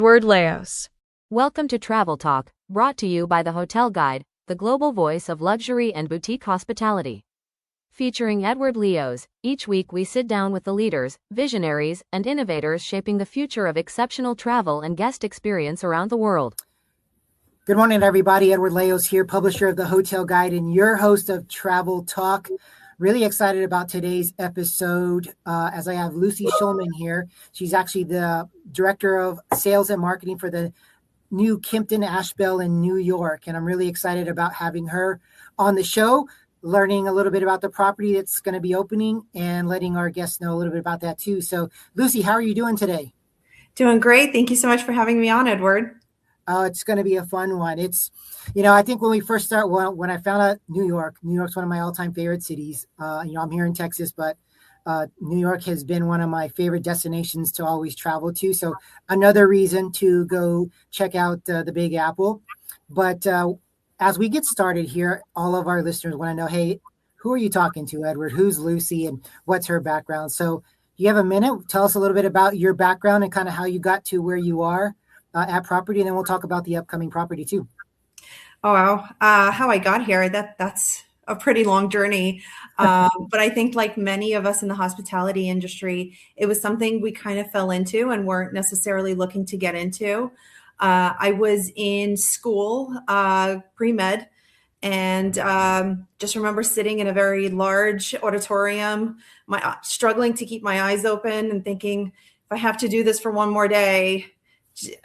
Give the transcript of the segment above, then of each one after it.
Edward Laos. Welcome to Travel Talk, brought to you by the Hotel Guide, the global voice of luxury and boutique hospitality. Featuring Edward Leos, each week we sit down with the leaders, visionaries, and innovators shaping the future of exceptional travel and guest experience around the world. Good morning, everybody. Edward Leos here, publisher of the Hotel Guide and your host of Travel Talk. Really excited about today's episode as I have Lucy Shulman here. She's actually the director of sales and marketing for the new Kimpton Ashbel in New York. And I'm really excited about having her on the show, learning a little bit about the property that's going to be opening and letting our guests know a little bit about that too. So Lucy, how are you doing today? Doing great. Thank you so much for having me on, Edward. Oh, it's going to be a fun one. It's, I think when we first start, when I found out New York's one of my all-time favorite cities. I'm here in Texas, but New York has been one of my favorite destinations to always travel to. So another reason to go check out the Big Apple. But as we get started here, all of our listeners want to know, hey, who are you talking to, Edward? Who's Lucy and what's her background? So you have a minute. Tell us a little bit about your background and kind of how you got to where you are at property, and then we'll talk about the upcoming property too. Oh, wow. How I got here, that's a pretty long journey. But I think like many of us in the hospitality industry, it was something we kind of fell into and weren't necessarily looking to get into. I was in school, pre-med, and just remember sitting in a very large auditorium, struggling to keep my eyes open and thinking, if I have to do this for one more day,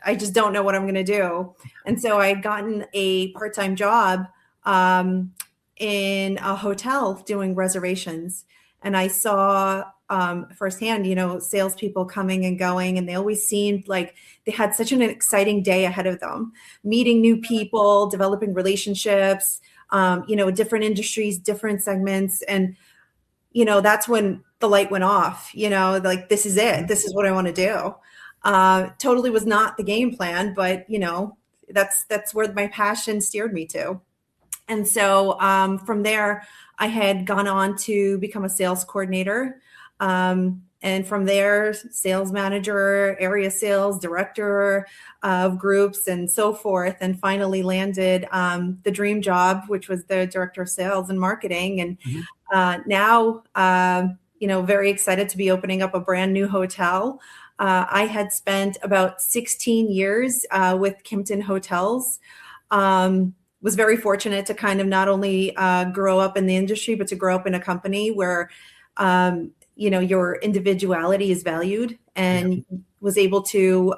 I just don't know what I'm going to do. And so I had gotten a part-time job in a hotel doing reservations. And I saw firsthand, salespeople coming and going, and they always seemed like they had such an exciting day ahead of them, meeting new people, developing relationships, different industries, different segments. And, that's when the light went off, like, this is it. This is what I want to do. Totally was not the game plan, but that's where my passion steered me to. And so from there, I had gone on to become a sales coordinator. And from there, sales manager, area sales director of groups and so forth, and finally landed the dream job, which was the director of sales and marketing. And now, very excited to be opening up a brand new hotel. I had spent about 16 years with Kimpton Hotels. Was very fortunate to kind of not only grow up in the industry, but to grow up in a company where, your individuality is valued, and was able to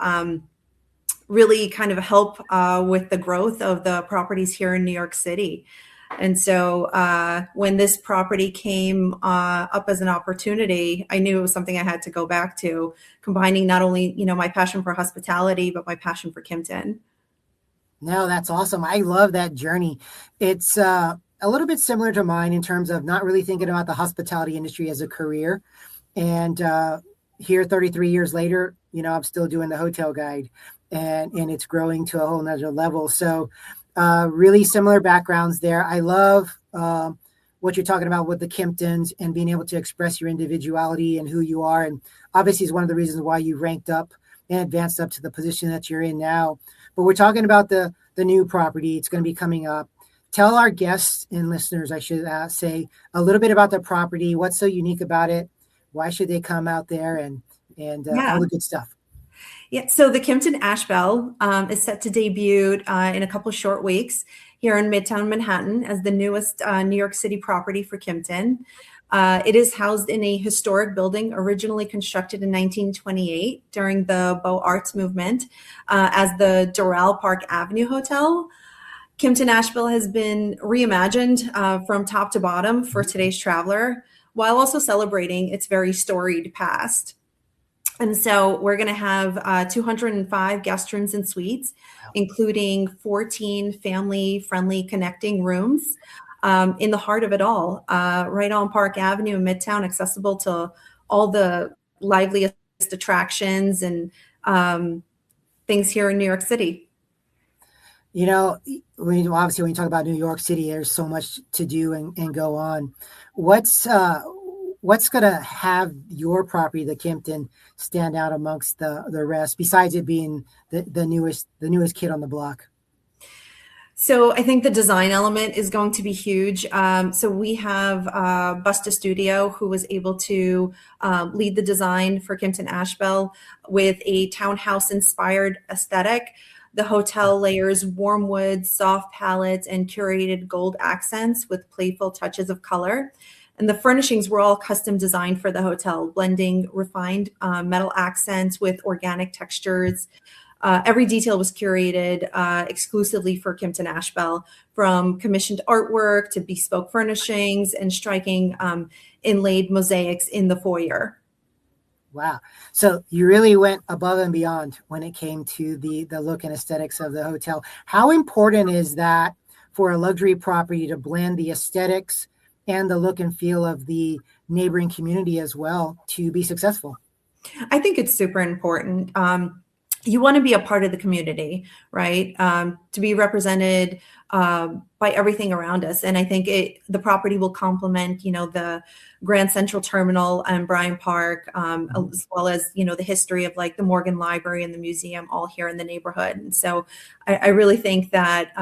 really kind of help with the growth of the properties here in New York City. And so when this property came up as an opportunity, I knew it was something I had to go back to, combining not only, my passion for hospitality, but my passion for Kimpton. No, that's awesome. I love that journey. It's a little bit similar to mine in terms of not really thinking about the hospitality industry as a career. And here 33 years later, I'm still doing the Hotel Guide, and it's growing to a whole nother level. So really similar backgrounds there. I love what you're talking about with the Kimptons and being able to express your individuality and who you are. And obviously is one of the reasons why you ranked up and advanced up to the position that you're in now. But we're talking about the new property. It's going to be coming up. Tell our guests and listeners, I should say, a little bit about the property. What's so unique about it? Why should they come out there and all the good stuff? Yeah, so the Kimpton Ashbel is set to debut in a couple short weeks here in Midtown Manhattan as the newest New York City property for Kimpton. It is housed in a historic building originally constructed in 1928 during the Beaux Arts movement as the Doral Park Avenue Hotel. Kimpton Ashbel has been reimagined from top to bottom for today's traveler, while also celebrating its very storied past. And so we're going to have 205 guest rooms and suites, including 14 family-friendly connecting rooms in the heart of it all, right on Park Avenue in Midtown, accessible to all the liveliest attractions and things here in New York City. When you talk about New York City, there's so much to do and go on. what's going to have your property, the Kimpton, stand out amongst the rest, besides it being the newest kid on the block? So I think the design element is going to be huge. So we have Busta Studio, who was able to lead the design for Kimpton Ashbel with a townhouse-inspired aesthetic. The hotel layers warm woods, soft palettes, and curated gold accents with playful touches of color. And the furnishings were all custom designed for the hotel, blending refined metal accents with organic textures. Every detail was curated exclusively for Kimpton Ashbel, from commissioned artwork to bespoke furnishings and striking inlaid mosaics in the foyer. Wow. So you really went above and beyond when it came to the look and aesthetics of the hotel. How important is that for a luxury property to blend the aesthetics and the look and feel of the neighboring community as well to be successful? I think it's super important. You want to be a part of the community, right? To be represented by everything around us. And I think the property will complement, the Grand Central Terminal and Bryant Park, as well as, the history of like the Morgan Library and the museum all here in the neighborhood. And so I really think that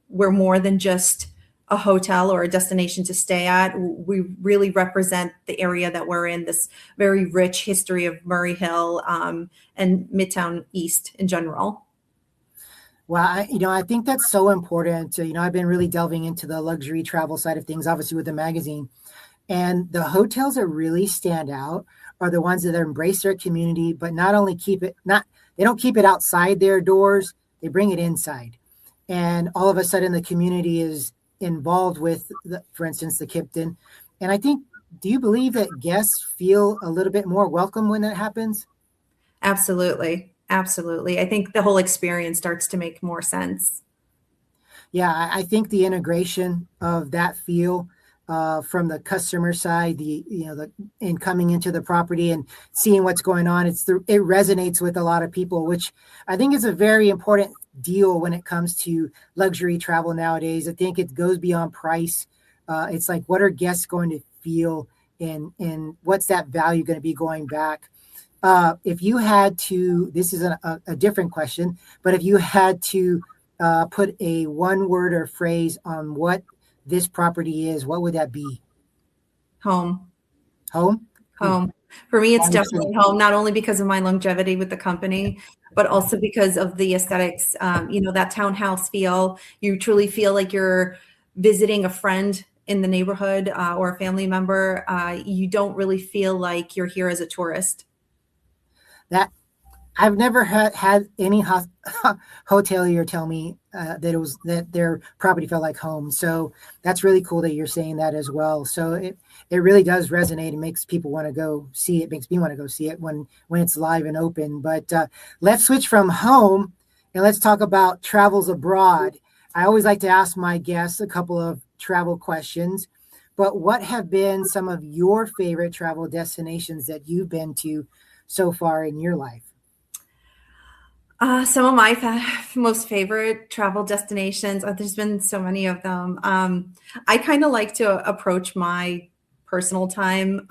we're more than just a hotel or a destination to stay at. We really represent the area that we're in, this very rich history of Murray Hill and Midtown East in general. Well, I think that's so important. I've been really delving into the luxury travel side of things, obviously with the magazine. And the hotels that really stand out are the ones that embrace their community, but not only they don't keep it outside their doors, they bring it inside. And all of a sudden the community is involved with, for instance, the Kimpton. And I think, do you believe that guests feel a little bit more welcome when that happens? Absolutely. Absolutely. I think the whole experience starts to make more sense. Yeah, I think the integration of that feel from the customer side, in coming into the property and seeing what's going on, it resonates with a lot of people, which I think is a very important deal when it comes to luxury travel nowadays. I think it goes beyond price. It's like, what are guests going to feel, and what's that value going to be going back? If you had to, this is a different question, but if you had to put a one word or phrase on what this property is, what would that be? Home. Home? Home. For me, it's definitely home, not only because of my longevity with the company, but also because of the aesthetics, that townhouse feel. You truly feel like you're visiting a friend in the neighborhood or a family member. You don't really feel like you're here as a tourist. That I've never had any hotelier tell me that their property felt like home. So that's really cool that you're saying that as well. So it really does resonate and makes people want to go see it. Makes me want to go see it when it's live and open. But let's switch from home and let's talk about travels abroad. I always like to ask my guests a couple of travel questions. But what have been some of your favorite travel destinations that you've been to so far in your life? Some of my most favorite travel destinations, there's been so many of them. I kind of like to approach my personal time,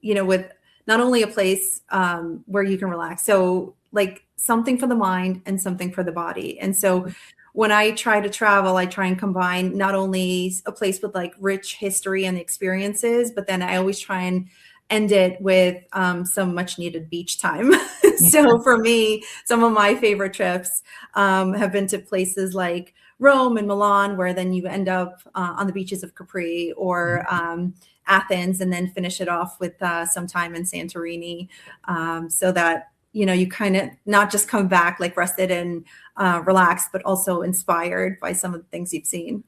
with not only a place where you can relax. So like something for the mind and something for the body. And so when I try to travel, I try and combine not only a place with like rich history and experiences, but then I always try and end it with some much needed beach time. So for me, some of my favorite trips have been to places like Rome and Milan, where then you end up on the beaches of Capri, or Athens, and then finish it off with some time in Santorini, so that, you kind of not just come back like rested and relaxed, but also inspired by some of the things you've seen.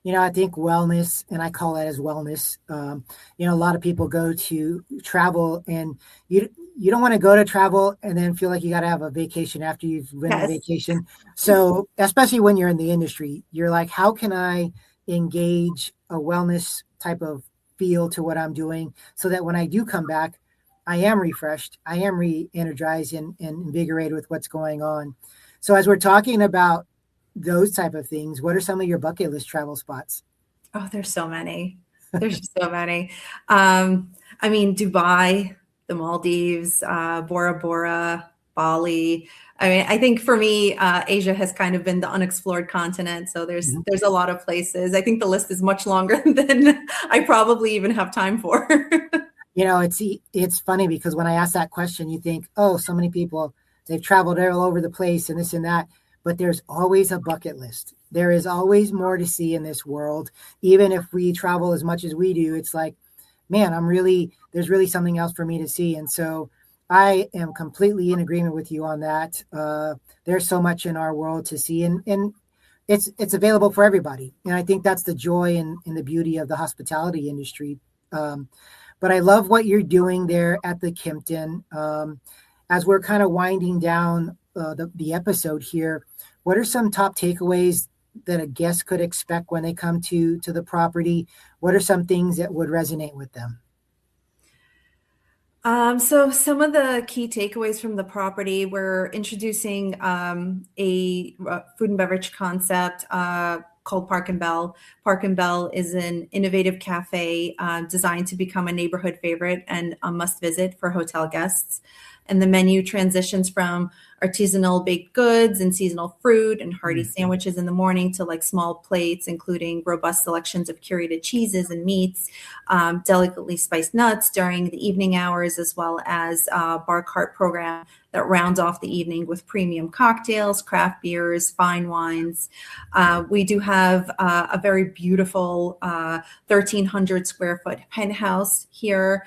I think wellness, and I call that as wellness. A lot of people go to travel, and you don't want to go to travel and then feel like you got to have a vacation after you've been on vacation. So especially when you're in the industry, you're like, how can I engage a wellness type of feel to what I'm doing so that when I do come back, I am refreshed, I am re-energized and invigorated with what's going on. So as we're talking about those type of things, what are some of your bucket list travel spots? Oh, there's so many. There's just so many. I mean, Dubai, the Maldives, Bora Bora, Bali. I mean, I think for me, Asia has kind of been the unexplored continent. So Mhm. there's a lot of places. I think the list is much longer than I probably even have time for. It's funny because when I ask that question, you think, oh, so many people, they've traveled all over the place and this and that, but there's always a bucket list. There is always more to see in this world. Even if we travel as much as we do, it's like, man, there's really something else for me to see. And so I am completely in agreement with you on that. There's so much in our world to see, and it's available for everybody. And I think that's the joy and the beauty of the hospitality industry. But I love what you're doing there at the Kimpton. As we're kind of winding down the episode here, what are some top takeaways that a guest could expect when they come to the property? What are some things that would resonate with them? So some of the key takeaways from the property, we're introducing a food and beverage concept called Park and Bell. Park and Bell is an innovative cafe designed to become a neighborhood favorite and a must visit for hotel guests. And the menu transitions from artisanal baked goods and seasonal fruit and hearty sandwiches in the morning to like small plates, including robust selections of curated cheeses and meats, delicately spiced nuts during the evening hours, as well as a bar cart program that rounds off the evening with premium cocktails, craft beers, fine wines. We do have a very beautiful 1,300 square foot penthouse here,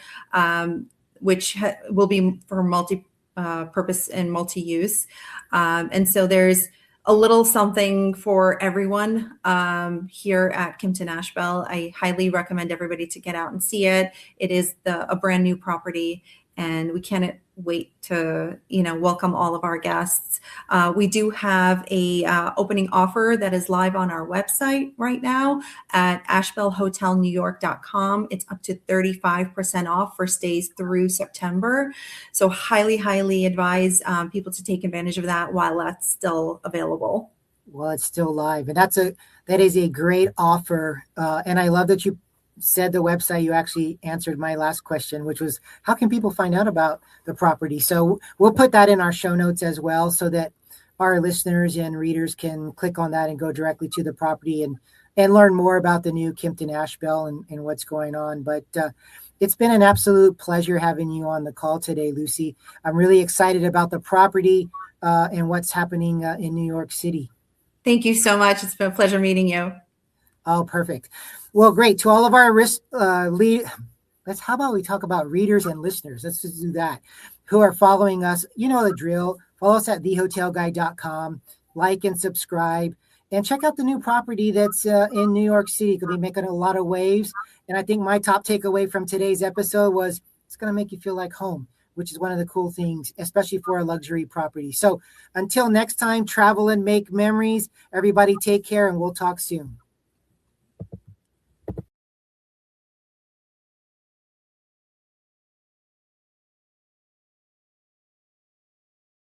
which will be for multi-purpose and multi-use. And so there's a little something for everyone here at Kimpton Ashbel. I highly recommend everybody to get out and see it. It is a brand new property, and we can't wait to welcome all of our guests. We do have a opening offer that is live on our website right now at ashbelhotelnewyork.com. It's up to 35% off for stays through September. So highly advise people to take advantage of that while that's still available. Well, it's still live, and that is a great offer. And I love that you said the website. You actually answered my last question, which was how can people find out about the property? So we'll put that in our show notes as well, so that our listeners and readers can click on that and go directly to the property and learn more about the new Kimpton Ashbel and what's going on. But it's been an absolute pleasure having you on the call today, Lucy. I'm really excited about the property and what's happening in New York City. Thank you so much. It's been a pleasure meeting you. Oh, perfect. Well, great. To all of our how about we talk about readers and listeners? Let's just do that. Who are following us, you know the drill. Follow us at thehotelguide.com. Like and subscribe. And check out the new property that's in New York City. Could be making a lot of waves. And I think my top takeaway from today's episode was it's going to make you feel like home, which is one of the cool things, especially for a luxury property. So until next time, travel and make memories. Everybody take care, and we'll talk soon.